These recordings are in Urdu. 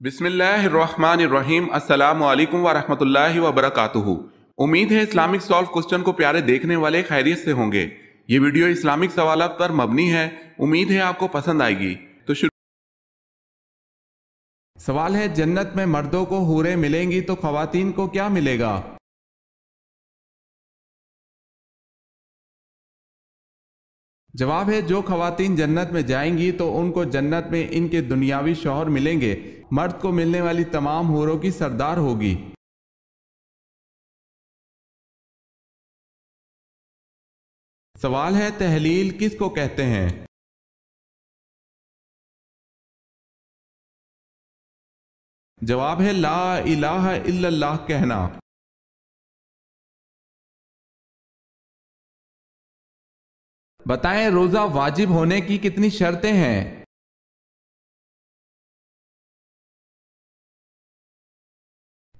بسم اللہ الرحمن الرحیم السلام علیکم ورحمۃ اللہ وبرکاتہ۔ امید ہے اسلامک سالو کوسچن کو پیارے دیکھنے والے خیریت سے ہوں گے۔ یہ ویڈیو اسلامک سوالات پر مبنی ہے، امید ہے آپ کو پسند آئے گی۔ تو سوال ہے، جنت میں مردوں کو حوریں ملیں گی تو خواتین کو کیا ملے گا؟ جواب ہے، جو خواتین جنت میں جائیں گی تو ان کو جنت میں ان کے دنیاوی شوہر ملیں گے، مرد کو ملنے والی تمام حوروں کی سردار ہوگی۔ سوال ہے، تحلیل کس کو کہتے ہیں؟ جواب ہے، لا الہ الا اللہ کہنا۔ بتائیں، روزہ واجب ہونے کی کتنی شرطیں ہیں؟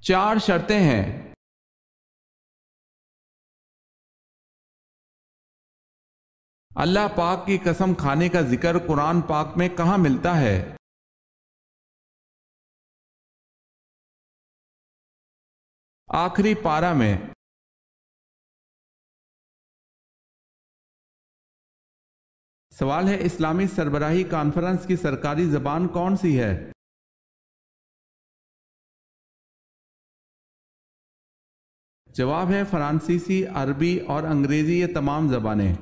4 شرطیں ہیں۔ اللہ پاک کی قسم کھانے کا ذکر قرآن پاک میں کہاں ملتا ہے؟ آخری پارہ میں۔ سوال ہے، اسلامی سربراہی کانفرنس کی سرکاری زبان کون سی ہے؟ جواب ہے، فرانسیسی، عربی اور انگریزی، یہ تمام زبانیں۔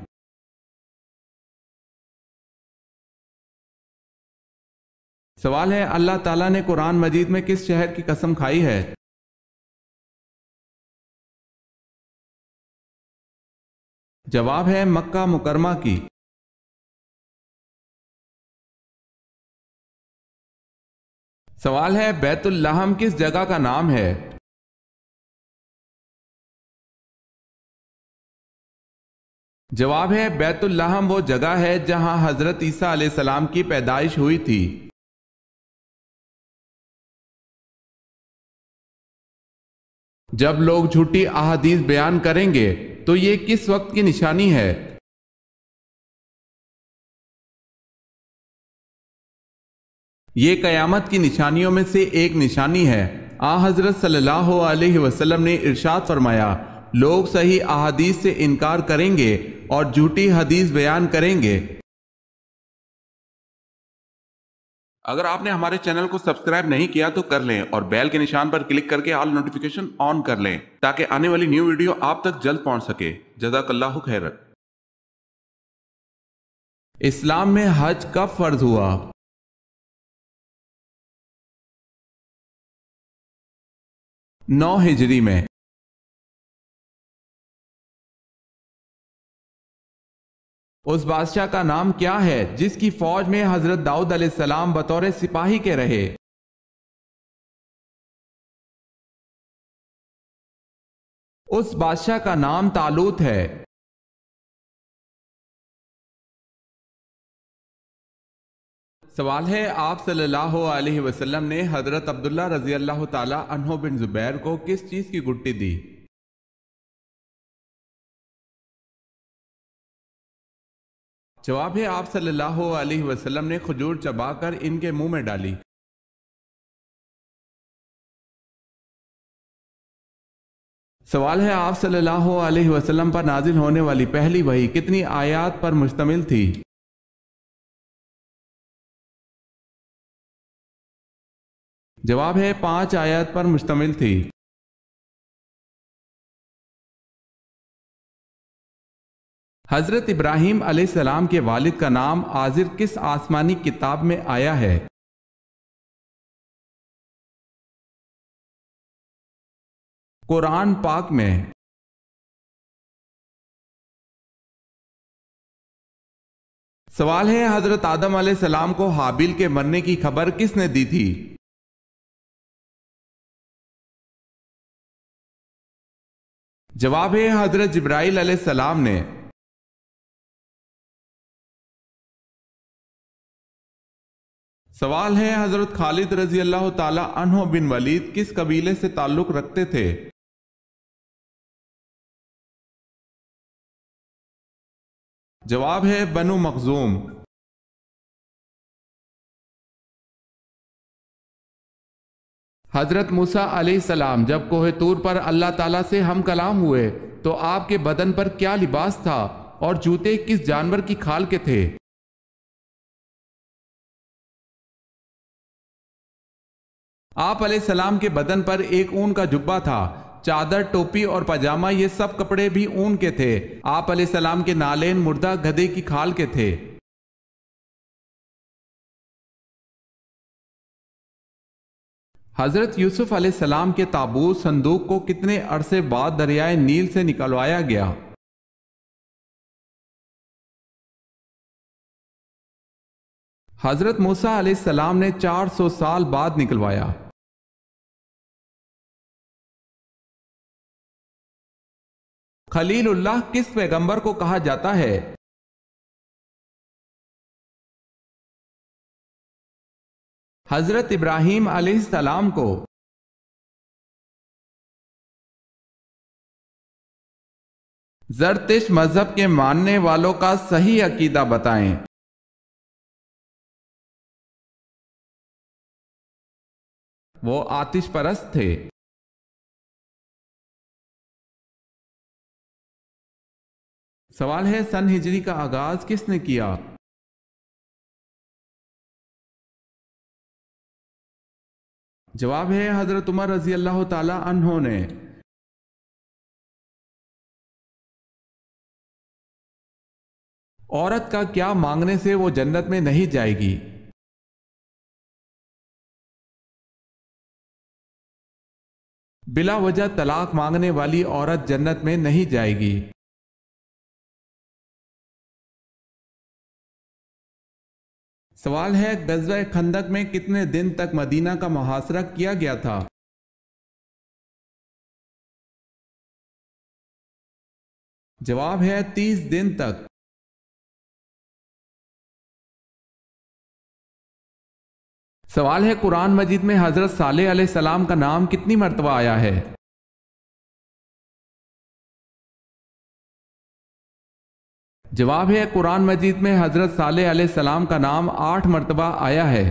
سوال ہے، اللہ تعالیٰ نے قرآن مجید میں کس شہر کی قسم کھائی ہے؟ جواب ہے، مکہ مکرمہ کی۔ سوال ہے، بیت اللحم کس جگہ کا نام ہے؟ جواب ہے، بیت اللحم وہ جگہ ہے جہاں حضرت عیسیٰ علیہ السلام کی پیدائش ہوئی تھی۔ جب لوگ جھوٹی احادیث بیان کریں گے تو یہ کس وقت کی نشانی ہے؟ یہ قیامت کی نشانیوں میں سے ایک نشانی ہے۔ حضرت صلی اللہ علیہ وسلم نے ارشاد فرمایا، لوگ صحیح احادیث سے انکار کریں گے اور جھوٹی حدیث بیان کریں گے۔ اگر آپ نے ہمارے چینل کو سبسکرائب نہیں کیا تو کر لیں اور بیل کے نشان پر کلک کر کے آل نوٹیفیکیشن آن کر لیں تاکہ آنے والی نیو ویڈیو آپ تک جلد پہنچ سکے۔ جزاک اللہ خیر۔ اسلام میں حج کب فرض ہوا؟ 9 ہجری میں۔ اس بادشاہ کا نام کیا ہے جس کی فوج میں حضرت داؤد علیہ السلام بطور سپاہی کے رہے؟ اس بادشاہ کا نام طالوت ہے۔ سوال ہے، آپ صلی اللہ علیہ وسلم نے حضرت عبداللہ رضی اللہ تعالی عنہ بن زبیر کو کس چیز کی گٹی دی؟ جواب ہے، آپ صلی اللہ علیہ وسلم نے کھجور چبا کر ان کے منہ میں ڈالی۔ سوال ہے، آپ صلی اللہ علیہ وسلم پر نازل ہونے والی پہلی وحی کتنی آیات پر مشتمل تھی؟ جواب ہے، 5 آیات پر مشتمل تھی۔ حضرت ابراہیم علیہ السلام کے والد کا نام آزر کس آسمانی کتاب میں آیا ہے؟ قرآن پاک میں۔ سوال ہے، حضرت آدم علیہ السلام کو حابیل کے مرنے کی خبر کس نے دی تھی؟ جواب ہے، حضرت جبرائیل علیہ السلام نے۔ سوال ہے، حضرت خالد رضی اللہ تعالی عنہ بن ولید کس قبیلے سے تعلق رکھتے تھے؟ جواب ہے، بنو مخزوم۔ حضرت موسیٰ علیہ السلام جب کوہ طور پر اللہ تعالیٰ سے ہم کلام ہوئے تو آپ کے بدن پر کیا لباس تھا اور جوتے کس جانور کی کھال کے تھے؟ آپ علیہ السلام کے بدن پر ایک اون کا جبہ تھا، چادر، ٹوپی اور پاجامہ، یہ سب کپڑے بھی اون کے تھے۔ آپ علیہ السلام کے نالین مردہ گدھے کی کھال کے تھے۔ حضرت یوسف علیہ السلام کے تابوت صندوق کو کتنے عرصے بعد دریائے نیل سے نکلوایا گیا؟ حضرت موسیٰ علیہ السلام نے 400 سال بعد نکلوایا۔ خلیل اللہ کس پیغمبر کو کہا جاتا ہے؟ حضرت ابراہیم علیہ السلام کو۔ زرتشت مذہب کے ماننے والوں کا صحیح عقیدہ بتائیں۔ وہ آتش پرست تھے۔ سوال ہے سن ہجری کا آغاز کس نے کیا؟ جواب ہے حضرت عمر رضی اللہ تعالی عنہ نے۔ عورت کا کیا مانگنے سے وہ جنت میں نہیں جائے گی؟ بلا وجہ طلاق مانگنے والی عورت جنت میں نہیں جائے گی۔ سوال ہے غزوہ خندق میں کتنے دن تک مدینہ کا محاصرہ کیا گیا تھا؟ جواب ہے 30 دن تک۔ سوال ہے قرآن مجید میں حضرت صالح علیہ السلام کا نام کتنی مرتبہ آیا ہے؟ جواب ہے قرآن مجید میں حضرت صالح علیہ السلام کا نام 8 مرتبہ آیا ہے۔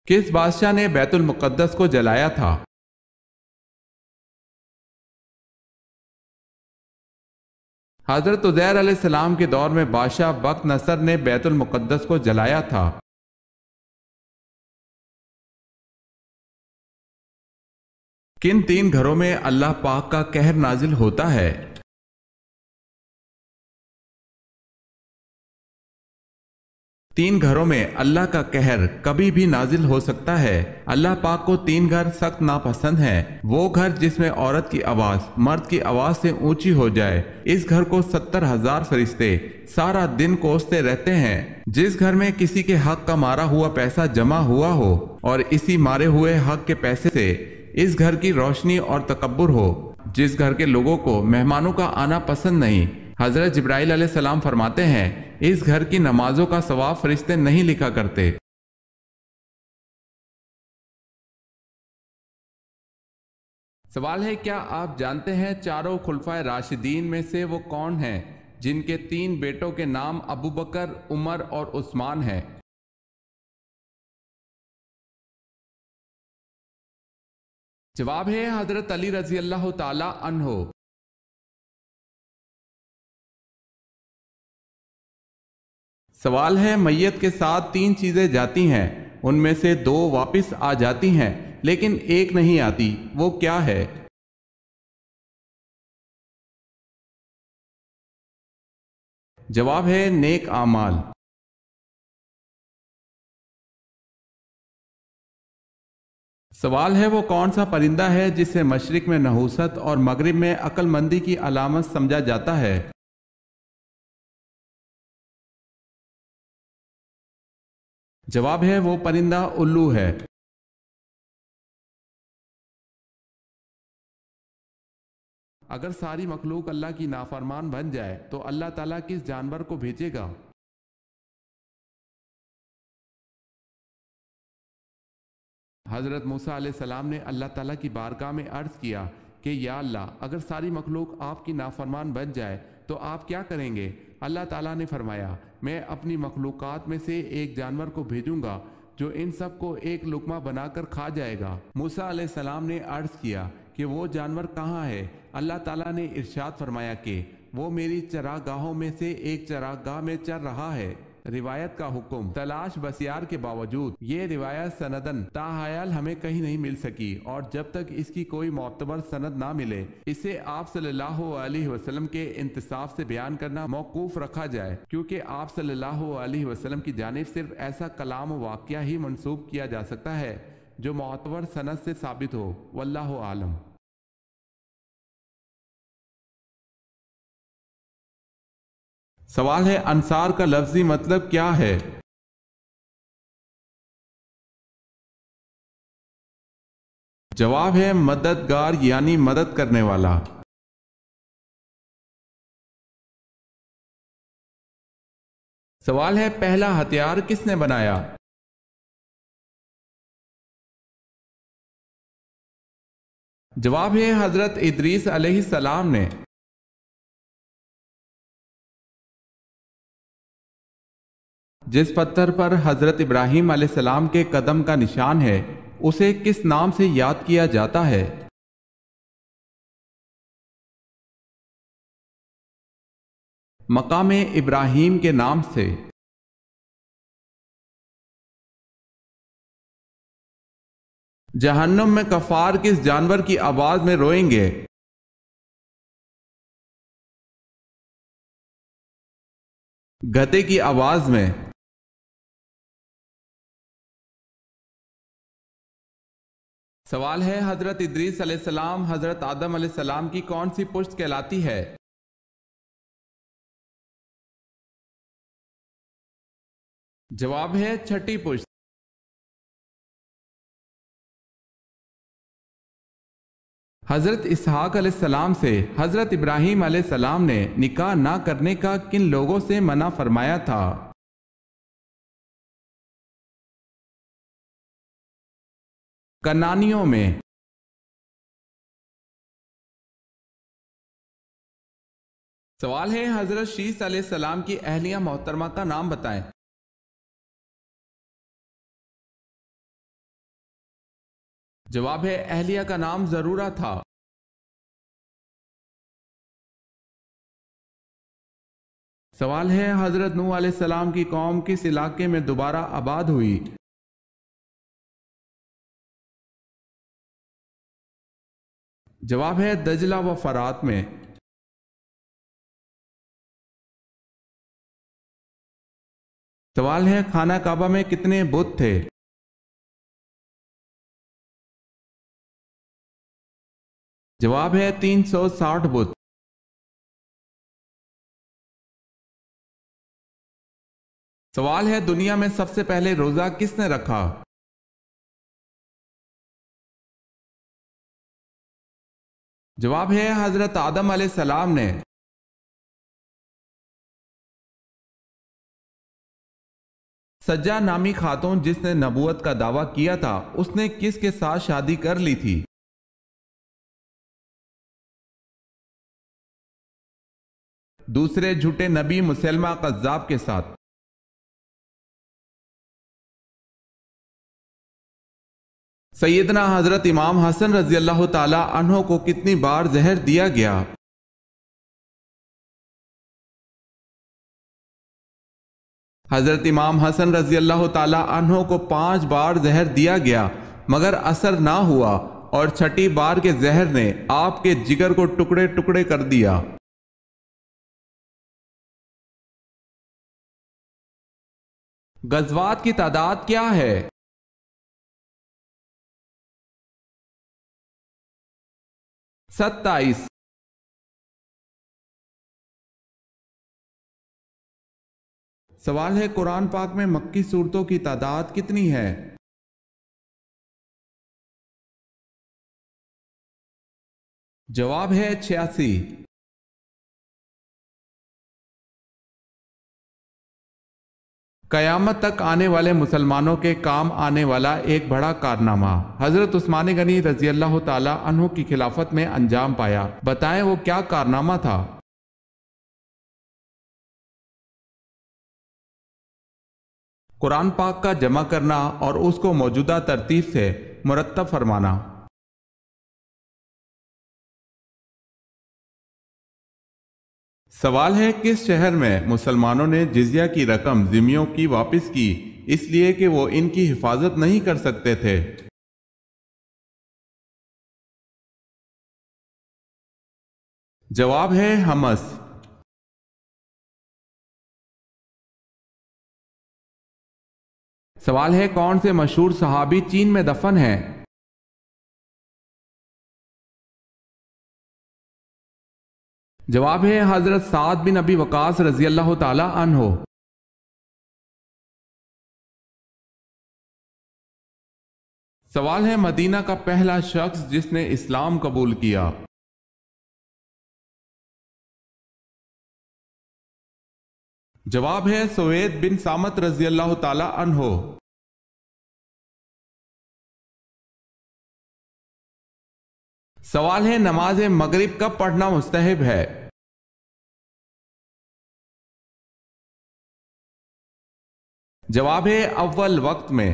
کس بادشاہ نے بیت المقدس کو جلایا تھا؟ حضرت عزیر علیہ السلام کے دور میں بادشاہ بخت نصر نے بیت المقدس کو جلایا تھا۔ کن 3 گھروں میں اللہ پاک کا قہر نازل ہوتا ہے؟ تین گھروں میں اللہ کا قہر کبھی بھی نازل ہو سکتا ہے۔ اللہ پاک کو 3 گھر سخت ناپسند ہیں۔ وہ گھر جس میں عورت کی آواز مرد کی آواز سے اونچی ہو جائے، اس گھر کو 70,000 فرشتے سارا دن کوستے رہتے ہیں۔ جس گھر میں کسی کے حق کا مارا ہوا پیسہ جمع ہوا ہو اور اسی مارے ہوئے حق کے پیسے سے اس گھر کی روشنی اور تکبر ہو، جس گھر کے لوگوں کو مہمانوں کا آنا پسند نہیں، حضرت جبرائیل علیہ السلام فرماتے ہیں اس گھر کی نمازوں کا ثواب فرشتے نہیں لکھا کرتے۔ سوال ہے کیا آپ جانتے ہیں چاروں خلفائے راشدین میں سے وہ کون ہیں جن کے 3 بیٹوں کے نام ابو بکر، عمر اور عثمان ہیں؟ جواب ہے حضرت علی رضی اللہ تعالی عنہ۔ سوال ہے میت کے ساتھ 3 چیزیں جاتی ہیں، ان میں سے 2 واپس آ جاتی ہیں لیکن ایک نہیں آتی، وہ کیا ہے؟ جواب ہے نیک اعمال۔ سوال ہے وہ کون سا پرندہ ہے جسے مشرق میں نحوست اور مغرب میں عقل مندی کی علامت سمجھا جاتا ہے؟ جواب ہے وہ پرندہ الو ہے۔ اگر ساری مخلوق اللہ کی نافرمان بن جائے تو اللہ تعالیٰ کس جانور کو بھیجے گا؟ حضرت موسیٰ علیہ السلام نے اللہ تعالیٰ کی بارگاہ میں عرض کیا کہ یا اللہ، اگر ساری مخلوق آپ کی نافرمان بن جائے تو آپ کیا کریں گے؟ اللہ تعالیٰ نے فرمایا میں اپنی مخلوقات میں سے ایک جانور کو بھیجوں گا جو ان سب کو ایک لقمہ بنا کر کھا جائے گا۔ موسیٰ علیہ السلام نے عرض کیا کہ وہ جانور کہاں ہے؟ اللہ تعالیٰ نے ارشاد فرمایا کہ وہ میری چراگاہوں میں سے ایک چراگاہ میں چر رہا ہے۔ روایت کا حکم تلاش بسیار کے باوجود یہ روایت سندن تاحیال ہمیں کہیں نہیں مل سکی، اور جب تک اس کی کوئی معتبر سند نہ ملے اسے آپ صلی اللہ علیہ وسلم کے انتصاف سے بیان کرنا موقوف رکھا جائے، کیونکہ آپ صلی اللہ علیہ وسلم کی جانب صرف ایسا کلام و واقعہ ہی منسوب کیا جا سکتا ہے جو معتبر سند سے ثابت ہو۔ واللہ عالم۔ سوال ہے انصار کا لفظی مطلب کیا ہے؟ جواب ہے مددگار یعنی مدد کرنے والا۔ سوال ہے پہلا ہتھیار کس نے بنایا؟ جواب ہے حضرت ادریس علیہ السلام نے۔ جس پتھر پر حضرت ابراہیم علیہ السلام کے قدم کا نشان ہے اسے کس نام سے یاد کیا جاتا ہے؟ مقام ابراہیم کے نام سے۔ جہنم میں کفار کس جانور کی آواز میں روئیں گے؟ گدھے کی آواز میں۔ سوال ہے حضرت ادریس علیہ السلام حضرت آدم علیہ السلام کی کون سی پشت کہلاتی ہے؟ جواب ہے چھٹی پشت۔ حضرت اسحاق علیہ السلام سے حضرت ابراہیم علیہ السلام نے نکاح نہ کرنے کا کن لوگوں سے منع فرمایا تھا؟ کنانیوں میں۔ سوال ہے حضرت شیس علیہ السلام کی اہلیہ محترمہ کا نام بتائیں۔ جواب ہے اہلیہ کا نام ضرورہ تھا۔ سوال ہے حضرت نوح علیہ السلام کی قوم کس علاقے میں دوبارہ آباد ہوئی؟ جواب ہے دجلہ و فرات میں۔ سوال ہے خانہ کعبہ میں کتنے بت تھے؟ جواب ہے 360 بت۔ سوال ہے دنیا میں سب سے پہلے روزہ کس نے رکھا؟ جواب ہے حضرت آدم علیہ السلام نے۔ سجا نامی خاتون جس نے نبوت کا دعویٰ کیا تھا اس نے کس کے ساتھ شادی کر لی تھی؟ دوسرے جھوٹے نبی مسلمہ قذاب کے ساتھ۔ سیدنا حضرت امام حسن رضی اللہ تعالی عنہ کو کتنی بار زہر دیا گیا؟ حضرت امام حسن رضی اللہ تعالی عنہ کو 5 بار زہر دیا گیا مگر اثر نہ ہوا، اور 6 بار کے زہر نے آپ کے جگر کو ٹکڑے ٹکڑے کر دیا۔ غزوات کی تعداد کیا ہے؟ 27۔ سوال ہے قرآن پاک میں مکی سورتوں کی تعداد کتنی ہے؟ جواب ہے 86۔ قیامت تک آنے والے مسلمانوں کے کام آنے والا ایک بڑا کارنامہ حضرت عثمان غنی رضی اللہ تعالی عنہ کی خلافت میں انجام پایا، بتائیں وہ کیا کارنامہ تھا؟ قرآن پاک کا جمع کرنا اور اس کو موجودہ ترتیب سے مرتب فرمانا۔ سوال ہے، کس شہر میں مسلمانوں نے جزیہ کی رقم ذمیوں کی واپس کی اس لیے کہ وہ ان کی حفاظت نہیں کر سکتے تھے؟ جواب ہے حمص۔ سوال ہے، کون سے مشہور صحابی چین میں دفن ہیں؟ جواب ہے حضرت سعد بن ابی وقاص رضی اللہ تعالی عنہ۔ سوال ہے، مدینہ کا پہلا شخص جس نے اسلام قبول کیا؟ جواب ہے سوید بن سامت رضی اللہ تعالی عنہ۔ سوال ہے، نماز مغرب کب پڑھنا مستحب ہے؟ جواب ہے اول وقت میں۔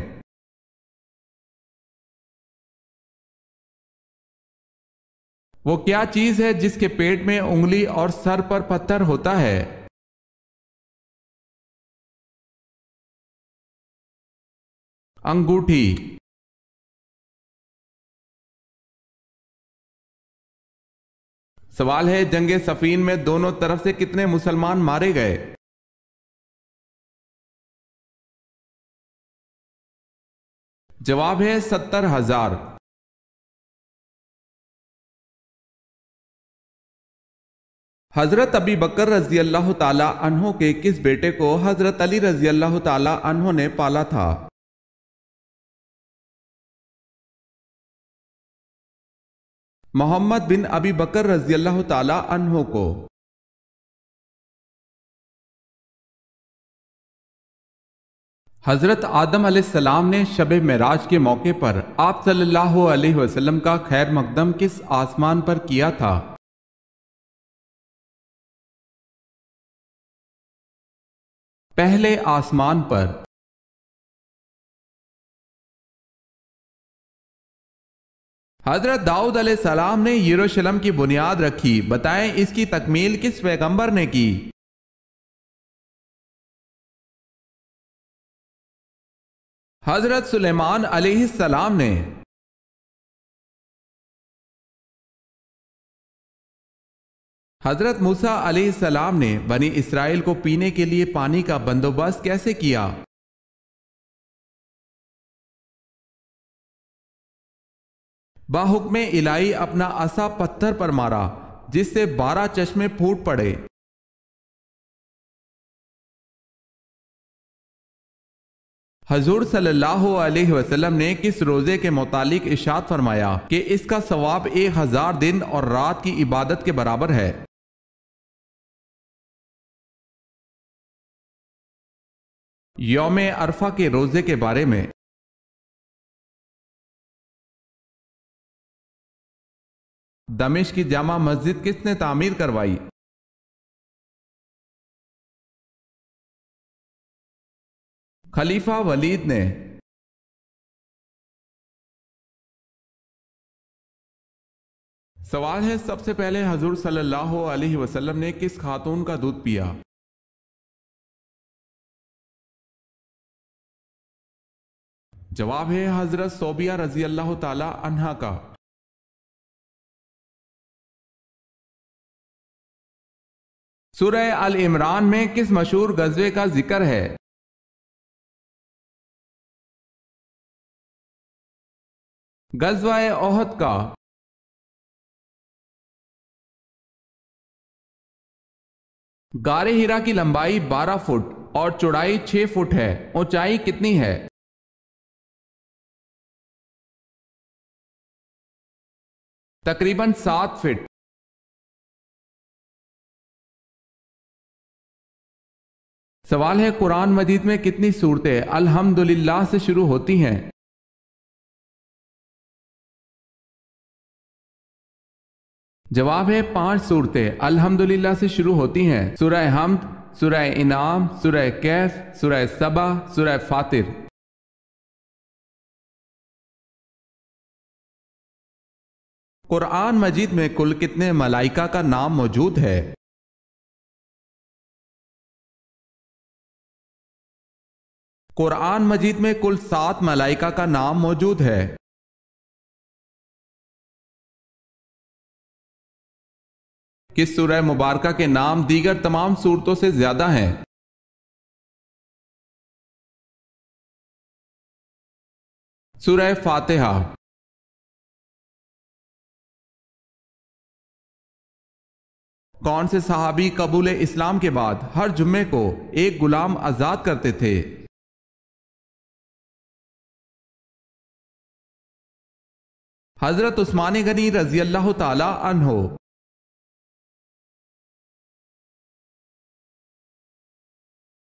وہ کیا چیز ہے جس کے پیٹ میں انگلی اور سر پر پتھر ہوتا ہے؟ انگوٹھی۔ سوال ہے، جنگ صفین میں دونوں طرف سے کتنے مسلمان مارے گئے؟ جواب ہے 70,000۔ حضرت ابی بکر رضی اللہ تعالی عنہ کے کس بیٹے کو حضرت علی رضی اللہ تعالی عنہ نے پالا تھا؟ محمد بن ابی بکر رضی اللہ تعالی عنہ کو۔ حضرت آدم علیہ السلام نے شب معراج کے موقع پر آپ صلی اللہ علیہ وسلم کا خیر مقدم کس آسمان پر کیا تھا؟ پہلے آسمان پر۔ حضرت داؤد علیہ السلام نے یروشلم کی بنیاد رکھی، بتائیں اس کی تکمیل کس پیغمبر نے کی؟ حضرت سلیمان علیہ السلام نے۔ حضرت موسیٰ علیہ السلام نے بنی اسرائیل کو پینے کے لیے پانی کا بندوبست کیسے کیا؟ باحکم الہی اپنا عصا پتھر پر مارا جس سے 12 چشمے پھوٹ پڑے۔ حضور صلی اللہ علیہ وسلم نے کس روزے کے متعلق ارشاد فرمایا کہ اس کا ثواب 1000 دن اور رات کی عبادت کے برابر ہے؟ یوم عرفہ کے روزے کے بارے میں۔ دمشق کی جامع مسجد کس نے تعمیر کروائی؟ خلیفہ ولید نے۔ سوال ہے، سب سے پہلے حضور صلی اللہ علیہ وسلم نے کس خاتون کا دودھ پیا؟ جواب ہے حضرت صوبیہ رضی اللہ تعالی عنہا کا۔ سورہ آل عمران میں کس مشہور غزوے کا ذکر ہے؟ غزوہ احد کا۔ غار ہرا کی لمبائی 12 فٹ اور چوڑائی 6 فٹ ہے، اونچائی کتنی ہے؟ تقریباً 7 فٹ۔ سوال ہے، قرآن مجید میں کتنی سورتیں الحمدللہ سے شروع ہوتی ہیں؟ جواب ہے 5 سورتیں الحمدللہ سے شروع ہوتی ہیں، سورہ حمد، سورہ انعام، سورہ کہف، سورہ سبا، سورہ فاطر۔ قرآن مجید میں کل کتنے ملائکہ کا نام موجود ہے؟ قرآن مجید میں کل 7 ملائکہ کا نام موجود ہے۔ کس سورہ مبارکہ کے نام دیگر تمام سورتوں سے زیادہ ہیں؟ سورہ فاتحہ۔ کون سے صحابی قبول اسلام کے بعد ہر جمعے کو ایک غلام آزاد کرتے تھے؟ حضرت عثمان غنی رضی اللہ تعالی عنہ۔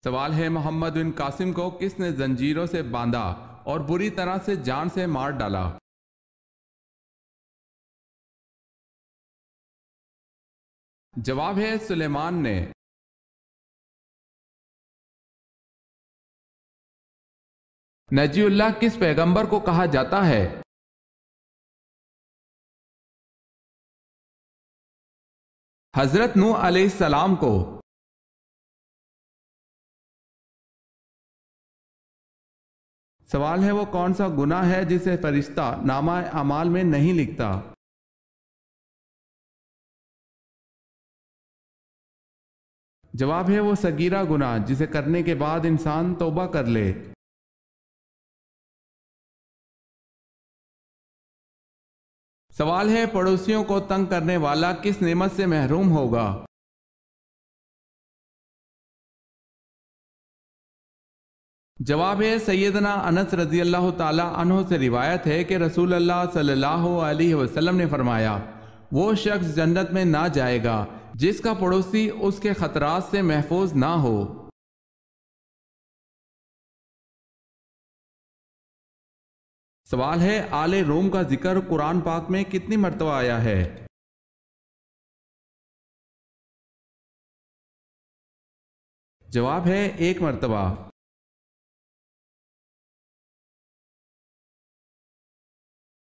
سوال ہے محمد بن قاسم کو کس نے زنجیروں سے باندھا اور بری طرح سے جان سے مار ڈالا؟ جواب ہے سلیمان نے۔ نجی اللہ کس پیغمبر کو کہا جاتا ہے؟ حضرت نوح علیہ السلام کو۔ سوال ہے وہ کون سا گناہ ہے جسے فرشتہ نامہ اعمال میں نہیں لکھتا؟ جواب ہے وہ صغیرہ گناہ جسے کرنے کے بعد انسان توبہ کر لے۔ سوال ہے پڑوسیوں کو تنگ کرنے والا کس نعمت سے محروم ہوگا؟ جواب ہے سیدنا انس رضی اللہ تعالی عنہ سے روایت ہے کہ رسول اللہ صلی اللہ علیہ وسلم نے فرمایا، وہ شخص جنت میں نہ جائے گا جس کا پڑوسی اس کے خطرات سے محفوظ نہ ہو۔ سوال ہے آل روم کا ذکر قرآن پاک میں کتنی مرتبہ آیا ہے؟ جواب ہے 1 مرتبہ۔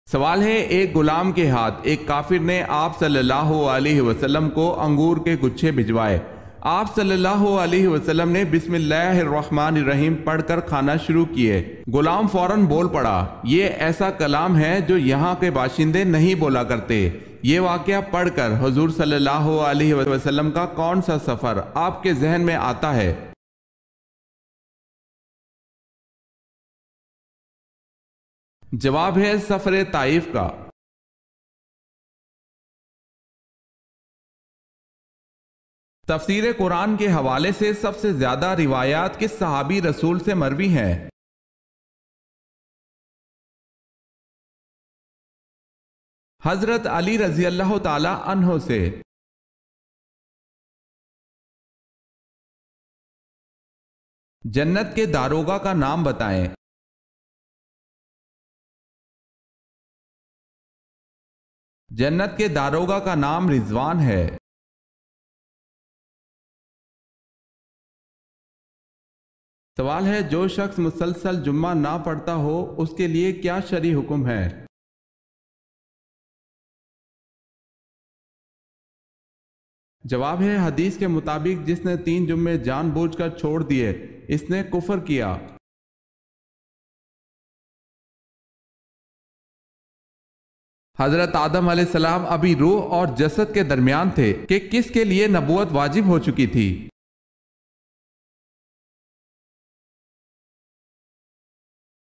سوال ہے ایک غلام کے ہاتھ ایک کافر نے آپ صلی اللہ علیہ وسلم کو انگور کے گچھے بھجوائے۔ آپ صلی اللہ علیہ وسلم نے بسم اللہ الرحمن الرحیم پڑھ کر کھانا شروع کیے۔ غلام فوراً بول پڑا، یہ ایسا کلام ہے جو یہاں کے باشندے نہیں بولا کرتے۔ یہ واقعہ پڑھ کر حضور صلی اللہ علیہ وسلم کا کون سا سفر آپ کے ذہن میں آتا ہے؟ جواب ہے سفر طائف کا۔ تفسیر قرآن کے حوالے سے سب سے زیادہ روایات کس صحابی رسول سے مروی ہیں؟ حضرت علی رضی اللہ تعالی عنہ سے۔ جنت کے داروغہ کا نام بتائیں۔ جنت کے داروغہ کا نام رضوان ہے۔ سوال ہے جو شخص مسلسل جمعہ نہ پڑھتا ہو اس کے لیے کیا شرعی حکم ہے؟ جواب ہے حدیث کے مطابق جس نے 3 جمعے جان بوجھ کر چھوڑ دیے اس نے کفر کیا۔ حضرت آدم علیہ السلام ابھی روح اور جسد کے درمیان تھے کہ کس کے لیے نبوت واجب ہو چکی تھی؟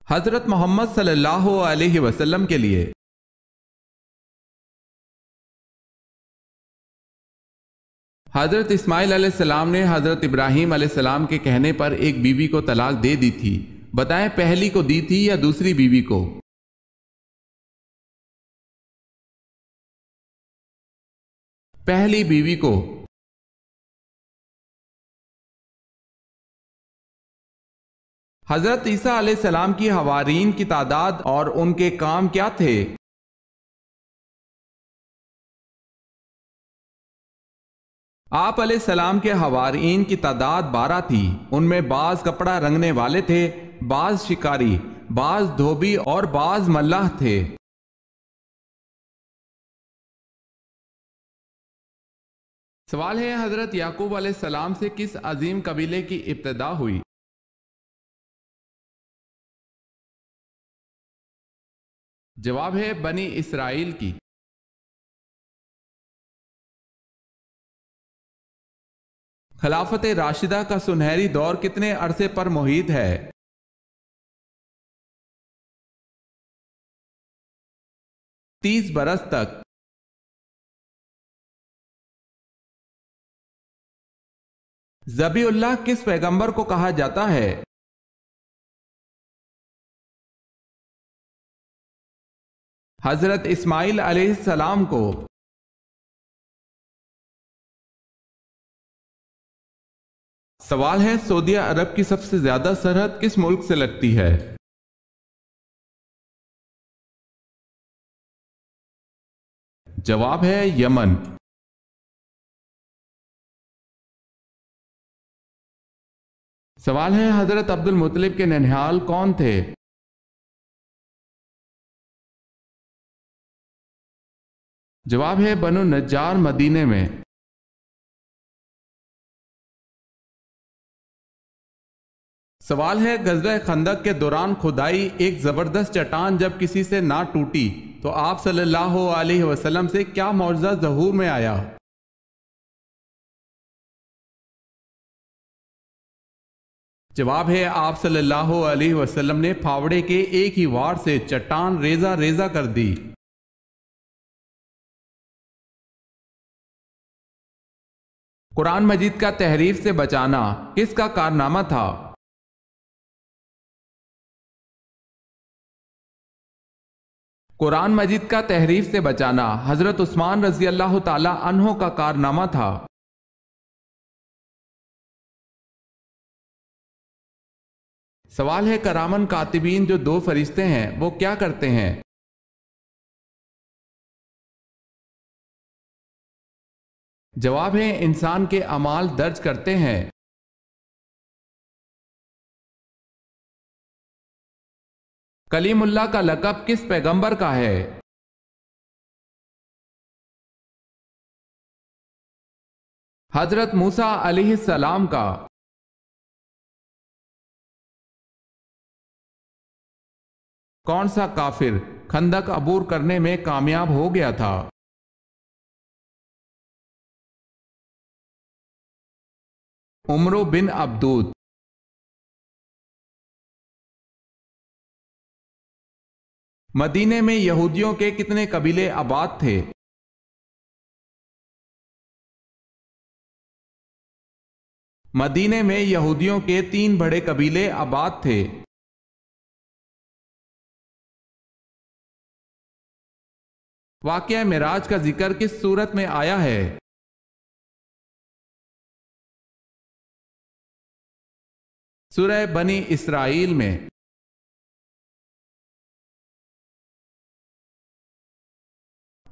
حضرت محمد صلی اللہ علیہ وسلم کے لیے۔ حضرت اسماعیل علیہ السلام نے حضرت ابراہیم علیہ السلام کے کہنے پر ایک بیوی کو طلاق دے دی تھی، بتائیں پہلی کو دی تھی یا دوسری بیوی کو؟ پہلی بیوی کو۔ حضرت عیسیٰ علیہ السلام کی حوارین کی تعداد اور ان کے کام کیا تھے؟ آپ علیہ السلام کے حوارین کی تعداد 12 تھی. ان میں بعض کپڑا رنگنے والے تھے، بعض شکاری، بعض دھوبی اور بعض ملاح تھے. سوال ہے حضرت یعقوب علیہ السلام سے کس عظیم قبیلے کی ابتدا ہوئی؟ جواب ہے بنی اسرائیل کی. خلافت راشدہ کا سنہری دور کتنے عرصے پر محیط ہے؟ 30 برس تک. ذبی اللہ کس پیغمبر کو کہا جاتا ہے؟ حضرت اسماعیل علیہ السلام کو. سوال ہے سعودیہ عرب کی سب سے زیادہ سرحد کس ملک سے لگتی ہے؟ جواب ہے یمن. سوال ہے حضرت عبد المطلب کے ننہال کون تھے؟ جواب ہے بنو نجار مدینے میں. سوال ہے غزوہ خندق کے دوران کھدائی ایک زبردست چٹان جب کسی سے نہ ٹوٹی تو آپ صلی اللہ علیہ وسلم سے کیا معجزہ ظہور میں آیا؟ جواب ہے آپ صلی اللہ علیہ وسلم نے پھاوڑے کے ایک ہی وار سے چٹان ریزہ ریزہ کر دی. قرآن مجید کا تحریف سے بچانا کس کا کارنامہ تھا؟ قرآن مجید کا تحریف سے بچانا حضرت عثمان رضی اللہ تعالی عنہ کا کارنامہ تھا. سوال ہے کرامن کاتبین جو 2 فرشتے ہیں وہ کیا کرتے ہیں؟ جواب ہے انسان کے اعمال درج کرتے ہیں. کلیم اللہ کا لقب کس پیغمبر کا ہے؟ حضرت موسیٰ علیہ السلام کا. کون سا کافر خندق عبور کرنے میں کامیاب ہو گیا تھا؟ عمرو بن عبدود. مدینے میں یہودیوں کے کتنے قبیلے آباد تھے؟ مدینے میں یہودیوں کے 3 بڑے قبیلے آباد تھے. واقعہ معراج کا ذکر کس سورت میں آیا ہے؟ سورہ بنی اسرائیل میں.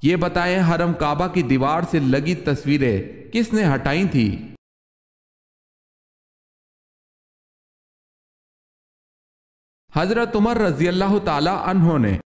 یہ بتائیں حرم کعبہ کی دیوار سے لگی تصویریں کس نے ہٹائی تھی؟ حضرت عمر رضی اللہ تعالی عنہ نے.